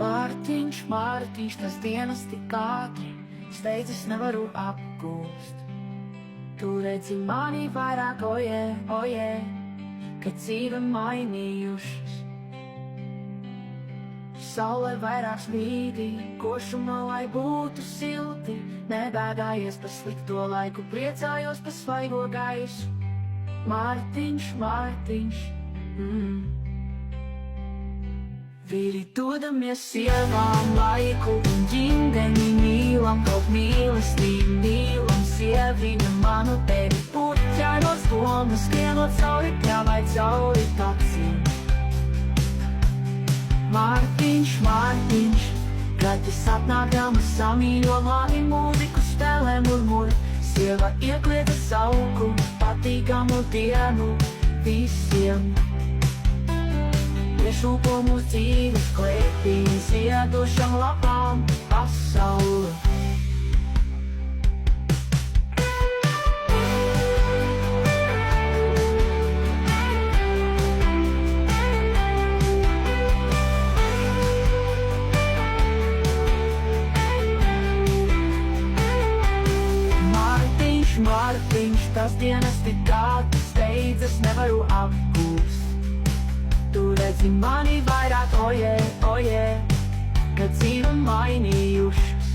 Mārtiņš, tas dienas tik ātri, steidzas nevaru apgūst. Tu redzi mani vairāk, oje, kad dzīve mainījušas. Saule vairāk spīdi, košuma, lai būtu silti, nebēdājies par slikto laiku, priecājos par svaigo gaisu. Mārtiņš, Vīri dodamies sievām laiku un ģimeni mīlam, kaut mīlestību mīlam, sieviņa manu tevi puķainos domas, skrienot cauri pļāvai, cauri taksim. Mārtiņš, kad es atnākdama samīļo mani mūziku spēlē murmur, sieva ieklieta sauku, patīkamu dienu visiem. Iešūpo mūs dzīves klēpī, ziedošam lapām pasaule. Mārtiņš, tas dienas tik ātri steidzas, nevaru apgūst. Tu redzi mani vairāk, oje, kad dzīve mainījušas.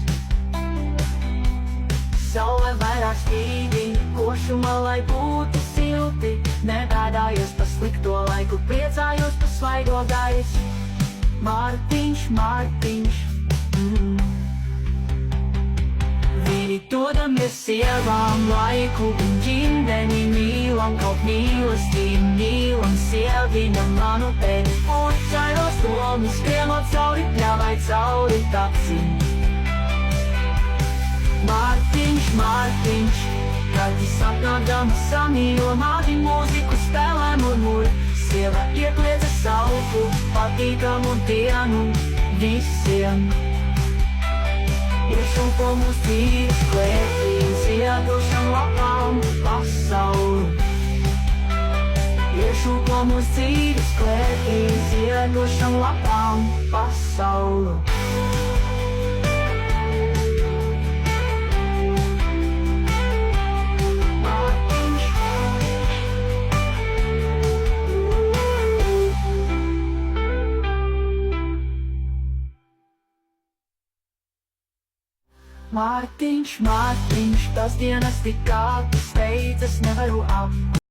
Saule vairāk spīdi, košuma, lai būtu silti, nebēdājies par slikto laiku, priecājos par svaigo gaisu. Mārtiņš, Vīri dodamies sievām laiku un ģimeni mīlam, kaut mīlestību mīlam, sieviņa manu tevi puķainos domas, skrienot cauri pļāvai, cauri taksim. Mārtiņš, kad es atnākdama samīļo mani mūziku spēlē murmur, sieva iekliedza sauku, patīkamu dienu visiem. Iešūpo mūs dzīves klēpī, ziedošam lapām pasauli. Iešūpo mūs dzīves klēpī, ziedošam lapām pasauli. Mārtiņš, tas dienas tik ātri steidzas, nevaru apgūst.